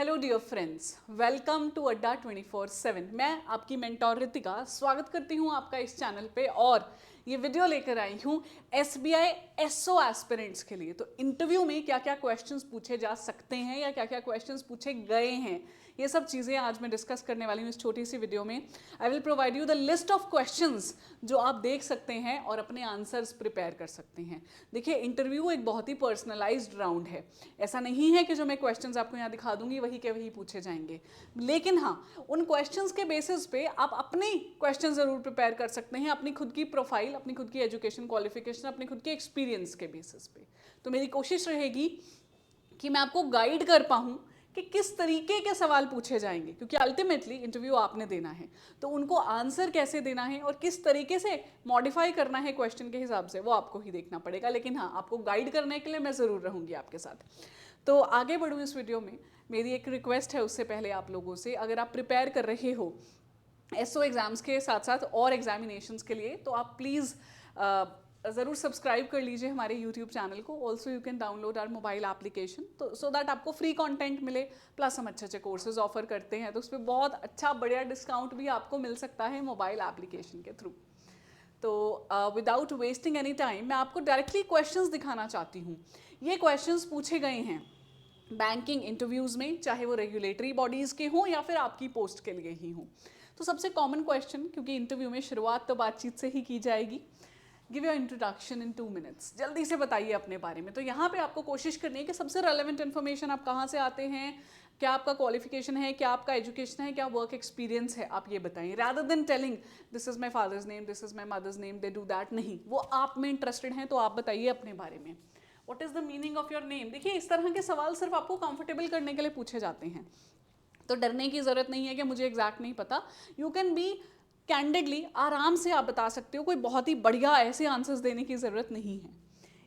Hello dear friends, welcome to Adda 24/7। मैं आपकी mentor Ritika स्वागत करती हूँ आपका इस चैनल पे और ये वीडियो लेकर आई हूँ SBI SO एस्पिरेंट्स के लिए। तो इंटरव्यू में क्या क्या क्वेश्चंस पूछे जा सकते हैं या क्या क्या क्वेश्चंस पूछे गए हैं, ये सब चीज़ें आज मैं डिस्कस करने वाली हूँ इस छोटी सी वीडियो में। I will provide you the list of questions जो आप देख सकते हैं और अपने आंसर्स प्रिपेयर कर सकते हैं। देखिए, इंटरव्यू एक बहुत ही पर्सनलाइज्ड राउंड है। ऐसा नहीं है कि जो मैं क्वेश्चंस आपको यहाँ दिखा दूंगी वही के वही पूछे जाएंगे, लेकिन हाँ, उन क्वेश्चंस के बेसिस पे आप अपने क्वेश्चन जरूर प्रिपेयर कर सकते हैं, अपनी खुद की प्रोफाइल, अपनी खुद की एजुकेशन क्वालिफिकेशन, अपने खुद के एक्सपीरियंस के बेसिस पे। तो मेरी कोशिश रहेगी कि मैं आपको गाइड कर पाऊँ कि किस तरीके के सवाल पूछे जाएंगे, क्योंकि अल्टीमेटली इंटरव्यू आपने देना है, तो उनको आंसर कैसे देना है और किस तरीके से मॉडिफाई करना है क्वेश्चन के हिसाब से वो आपको ही देखना पड़ेगा। लेकिन हाँ, आपको गाइड करने के लिए मैं ज़रूर रहूँगी आपके साथ। तो आगे बढ़ूँ इस वीडियो में, मेरी एक रिक्वेस्ट है उससे पहले आप लोगों से, अगर आप प्रिपेयर कर रहे हो SO एग्ज़ाम्स के साथ साथ और एग्जामिनेशंस के लिए, तो आप प्लीज़ ज़रूर सब्सक्राइब कर लीजिए हमारे YouTube चैनल को। Also you can download our mobile application, तो सो दैट आपको फ्री कंटेंट मिले, प्लस हम अच्छे अच्छे कोर्सेज ऑफर करते हैं, तो उस पर बहुत अच्छा बढ़िया डिस्काउंट भी आपको मिल सकता है मोबाइल एप्लीकेशन के थ्रू। तो विदाउट वेस्टिंग एनी टाइम मैं आपको डायरेक्टली क्वेश्चंस दिखाना चाहती हूँ। ये क्वेश्चंस पूछे गए हैं बैंकिंग इंटरव्यूज़ में, चाहे वो रेगुलेटरी बॉडीज़ के हों या फिर आपकी पोस्ट के लिए ही हों। तो सबसे कॉमन क्वेश्चन, क्योंकि इंटरव्यू में शुरुआत तो बातचीत से ही की जाएगी, give your introduction in 2 minutes. जल्दी से बताइए अपने बारे में। तो यहाँ पे आपको कोशिश करनी है कि सबसे रेलेवेंट इन्फॉर्मेशन, आप कहाँ से आते हैं, क्या आपका क्वालिफिकेशन है, क्या आपका एजुकेशन है, क्या वर्क एक्सपीरियंस है, आप ये बताइए। Rather than telling this is my father's name, this is my mother's name, they do that, नहीं, वो आप में इंटरेस्टेड हैं तो आप बताइए अपने बारे में। What is the meaning of your name. देखिए, इस तरह के सवाल सिर्फ आपको कंफर्टेबल करने के लिए पूछे जाते हैं, तो डरने की ज़रूरत नहीं है कि मुझे एग्जैक्ट नहीं पता। यू कैन बी कैंडिडली, आराम से आप बता सकते हो, कोई बहुत ही बढ़िया ऐसे आंसर्स देने की ज़रूरत नहीं है।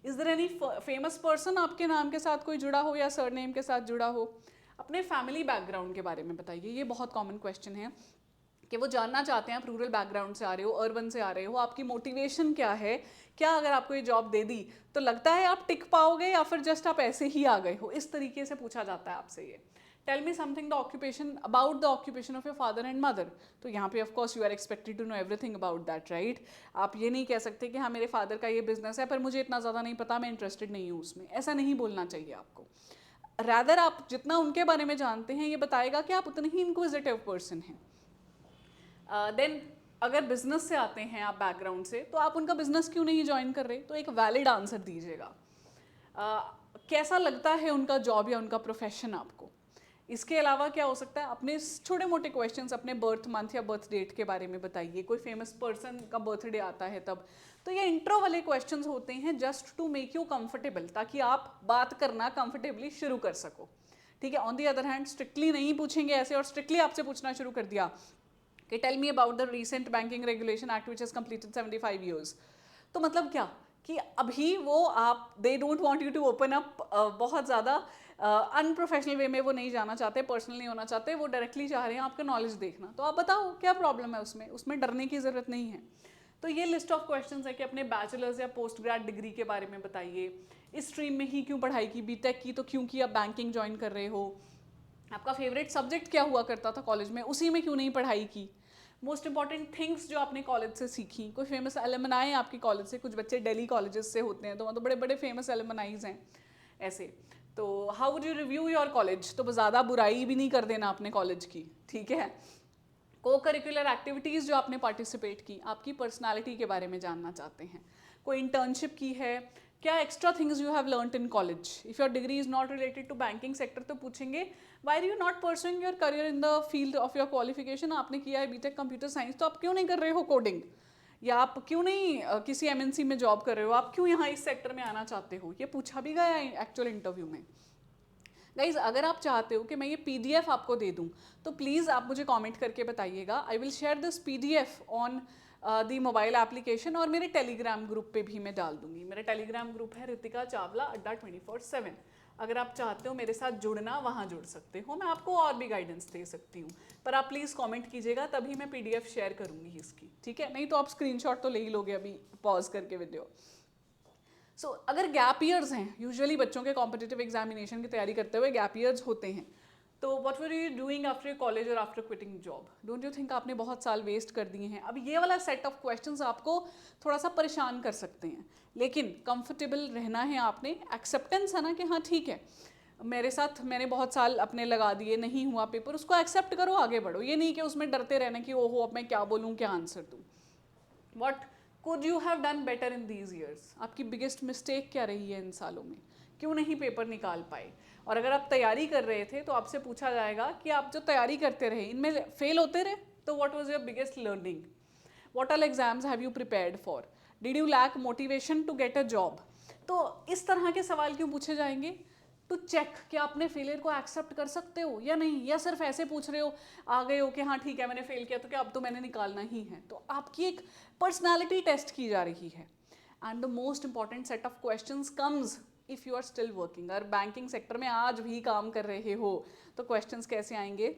Is there any famous person आपके नाम के साथ कोई जुड़ा हो या सरनेम के साथ जुड़ा हो। अपने फैमिली बैकग्राउंड के बारे में बताइए, ये बहुत कॉमन क्वेश्चन है कि वो जानना चाहते हैं आप रूरल बैकग्राउंड से आ रहे हो, अर्बन से आ रहे हो, आपकी मोटिवेशन क्या है, क्या अगर आपको ये जॉब दे दी तो लगता है आप टिक पाओगे या फिर जस्ट आप ऐसे ही आ गए हो। इस तरीके से पूछा जाता है आपसे ये। Tell me something the occupation, about the occupation of your father and mother. तो यहाँ पे of course you are expected to know everything about that, right. आप ये नहीं कह सकते कि हाँ मेरे फादर का ये बिजनेस है पर मुझे इतना ज़्यादा नहीं पता, मैं इंटरेस्टेड नहीं हूँ उसमें, ऐसा नहीं बोलना चाहिए आपको। रैदर आप जितना उनके बारे में जानते हैं ये बताएगा कि आप उतने ही इंक्विजिटिव पर्सन हैं। देन अगर बिजनेस से आते हैं आप बैकग्राउंड से, तो आप उनका बिजनेस क्यों नहीं ज्वाइन कर रहे, तो एक वैलिड आंसर दीजिएगा। कैसा लगता है उनका जॉब या उनका प्रोफेशन आपको। इसके अलावा क्या हो सकता है, अपने छोटे मोटे क्वेश्चंस, अपने बर्थ मंथ या बर्थ डेट के बारे में बताइए, कोई फेमस पर्सन का बर्थडे आता है तब। तो ये इंट्रो वाले क्वेश्चंस होते हैं just to make you comfortable, ताकि आप बात करना कंफर्टेबली शुरू कर सको, ठीक है। On the other hand strictly नहीं पूछेंगे ऐसे, और स्ट्रिक्टली आपसे पूछना शुरू कर दिया कि tell me about the recent banking regulation act which has completed 75 years. तो मतलब क्या कि अभी वो आप, they don't want you to open up, बहुत ज़्यादा अनप्रोफेशनल वे में वो नहीं जाना चाहते, पर्सनल नहीं होना चाहते, वो डायरेक्टली चाह रहे हैं आपका नॉलेज देखना। तो आप बताओ क्या प्रॉब्लम है उसमें, उसमें डरने की ज़रूरत नहीं है। तो ये लिस्ट ऑफ क्वेश्चंस है कि अपने बैचलर्स या पोस्ट ग्रेड डिग्री के बारे में बताइए, इस स्ट्रीम में ही क्यों पढ़ाई की, बीटेक की तो क्यों की, आप बैंकिंग ज्वाइन कर रहे हो, आपका फेवरेट सब्जेक्ट क्या हुआ करता था कॉलेज में, उसी में क्यों नहीं पढ़ाई की, मोस्ट इंपॉर्टेंट थिंग्स जो आपने कॉलेज से सीखी, कोई फेमस एलुमनाई आपकी कॉलेज से, कुछ बच्चे दिल्ली कॉलेजेस से होते हैं तो मतलब बड़े बड़े फेमस एलुमनाइज हैं ऐसे। तो how would you review your college, तो ज़्यादा बुराई भी नहीं कर देना अपने कॉलेज की, ठीक है। को करिकुलर एक्टिविटीज़ जो आपने पार्टिसिपेट की, आपकी पर्सनालिटी के बारे में जानना चाहते हैं, कोई इंटर्नशिप की है, क्या extra things you have learned in college. If your degree is not related to banking sector तो पूछेंगे why are you not pursuing your career in the field of your qualification. आपने किया है बीटेक कंप्यूटर साइंस, तो आप क्यों नहीं कर रहे हो कोडिंग, या आप क्यों नहीं किसी MNC में जॉब कर रहे हो, आप क्यों यहाँ इस सेक्टर में आना चाहते हो, ये पूछा भी गया है एक्चुअल इंटरव्यू में। गाइज, अगर आप चाहते हो कि मैं ये PDF आपको दे दूँ तो प्लीज़ आप मुझे कमेंट करके बताइएगा। I will share this PDF on the mobile application, और मेरे टेलीग्राम ग्रुप पे भी मैं डाल दूंगी। मेरा टेलीग्राम ग्रुप है रितिका चावला अड्डा 24/7। अगर आप चाहते हो मेरे साथ जुड़ना, वहाँ जुड़ सकते हो, मैं आपको और भी गाइडेंस दे सकती हूँ, पर आप प्लीज़ कमेंट कीजिएगा, तभी मैं PDF शेयर करूँगी इसकी, ठीक है। नहीं तो आप स्क्रीनशॉट तो ले ही लोगे अभी पॉज करके वीडियो। सो अगर गैप ईयर्स हैं, यूजुअली बच्चों के कॉम्पिटिटिव एग्जामिनेशन की तैयारी करते हुए गैप ईयर्स होते हैं, तो what were you doing after college और after quitting job? Don't you think आपने बहुत साल वेस्ट कर दिए हैं? अब ये वाला सेट ऑफ क्वेश्चंस आपको थोड़ा सा परेशान कर सकते हैं, लेकिन कंफर्टेबल रहना है आपने, एक्सेप्टेंस है ना कि हाँ ठीक है, मेरे साथ मैंने बहुत साल अपने लगा दिए, नहीं हुआ पेपर, उसको एक्सेप्ट करो, आगे बढ़ो। ये नहीं कि उसमें डरते रहना कि ओहो अब मैं क्या बोलूँ, क्या आंसर दूँ। What could you have done better in these years? आपकी बिगेस्ट मिस्टेक क्या रही है इन सालों में? क्यों नहीं पेपर निकाल पाए? और अगर आप तैयारी कर रहे थे तो आपसे पूछा जाएगा कि आप जो तैयारी करते रहे इनमें फेल होते रहे, तो what was your biggest learning? What all exams have you prepared for? Did you lack motivation to get a job? तो इस तरह के सवाल क्यों पूछे जाएंगे? टू चेक कि आपने फेलियर को एक्सेप्ट कर सकते हो या नहीं, या सिर्फ ऐसे पूछ रहे हो, आ गए हो कि हाँ ठीक है मैंने फेल किया तो क्या अब तो मैंने निकालना ही है। तो आपकी एक पर्सनालिटी टेस्ट की जा रही है। And the most important set of questions comes if you are still working. अगर बैंकिंग सेक्टर में आज भी काम कर रहे हो तो क्वेश्चंस कैसे आएंगे?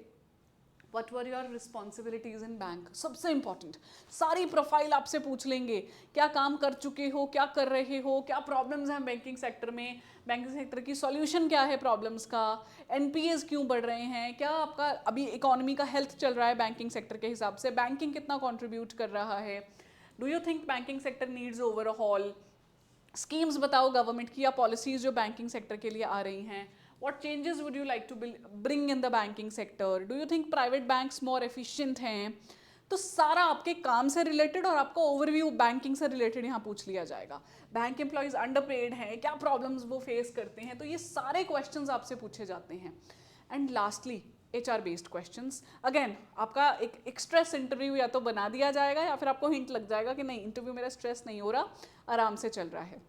What were your responsibilities in bank? सबसे इंपॉर्टेंट, सारी प्रोफाइल आपसे पूछ लेंगे, क्या काम कर चुके हो, क्या कर रहे हो, क्या प्रॉब्लम्स हैं बैंकिंग सेक्टर में, बैंकिंग सेक्टर की सॉल्यूशन क्या है प्रॉब्लम्स का, एनपीएस क्यों बढ़ रहे हैं, क्या आपका अभी इकोनॉमी का हेल्थ चल रहा है बैंकिंग सेक्टर के हिसाब से, बैंकिंग कितना कॉन्ट्रीब्यूट कर रहा है, do you think banking sector needs overall, schemes बताओ गवर्नमेंट की या पॉलिसीज जो बैंकिंग सेक्टर के लिए आ रही हैं, what changes would you like to bring in the banking sector, do you think private banks more efficient हैं? तो सारा आपके काम से रिलेटेड और आपका ओवरव्यू बैंकिंग से रिलेटेड यहाँ पूछ लिया जाएगा। बैंक एम्प्लॉयज अंडरपेड हैं, क्या प्रॉब्लम्स वो फेस करते हैं, तो ये सारे क्वेश्चंस आपसे पूछे जाते हैं। And lastly HR based questions. Again आपका एक स्ट्रेस इंटरव्यू या तो बना दिया जाएगा या फिर आपको हिंट लग जाएगा कि नहीं इंटरव्यू मेरा स्ट्रेस नहीं हो रहा, आराम से चल रहा है।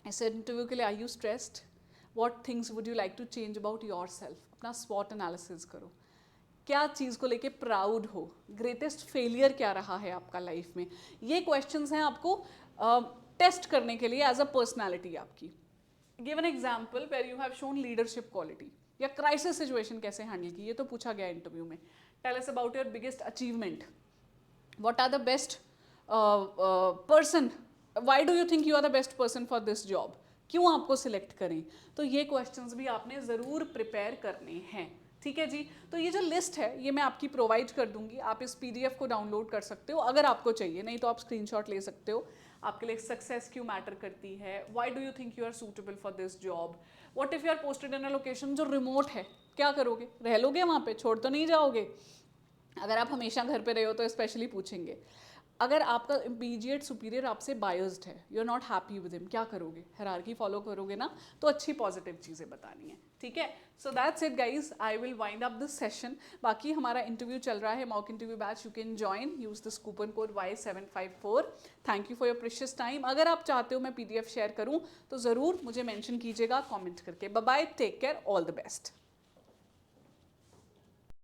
ऐसे इंटरव्यू के लिए are you stressed? What things would you like to change about yourself? अपना SWOT एनालिसिस करो, क्या चीज़ को लेके प्राउड हो, ग्रेटेस्ट फेलियर क्या रहा है आपका लाइफ में। ये क्वेश्चंस हैं आपको टेस्ट करने के लिए एज अ पर्सनैलिटी आपकी। Give an example where you have shown leadership quality, या क्राइसिस सिचुएशन कैसे हैंडल की, ये तो पूछा गया इंटरव्यू में। Tell us about your biggest achievement, what are the best person, why do you think you are the best person for this job, क्यों आपको सिलेक्ट करें। तो ये क्वेश्चंस भी आपने ज़रूर प्रिपेयर करने हैं, ठीक है जी। तो ये जो लिस्ट है ये मैं आपकी प्रोवाइड कर दूंगी, आप इस PDF को डाउनलोड कर सकते हो अगर आपको चाहिए, नहीं तो आप स्क्रीनशॉट ले सकते हो। आपके लिए सक्सेस क्यों मैटर करती है, why do you think you are suitable for this job, what if you are posted in a location जो रिमोट है, क्या करोगे, रह लोगे वहाँ पे, छोड़ तो नहीं जाओगे। अगर आप हमेशा घर पे रहे हो तो स्पेशली पूछेंगे। अगर आपका इमीडिएट सुपीरियर आपसे बायस्ड है, you are not happy with him, क्या करोगे, हायरार्की फॉलो करोगे ना, तो अच्छी पॉजिटिव चीज़ें बतानी है, ठीक है। So that's it guys, I will wind up this session. बाकी हमारा इंटरव्यू चल रहा है, mock interview batch, you can join, use this coupon code Y754। Thank you for your precious time. अगर आप चाहते हो मैं PDF शेयर करूँ तो ज़रूर मुझे मैंशन कीजिएगा कॉमेंट करके। Bye bye, take care, all the best.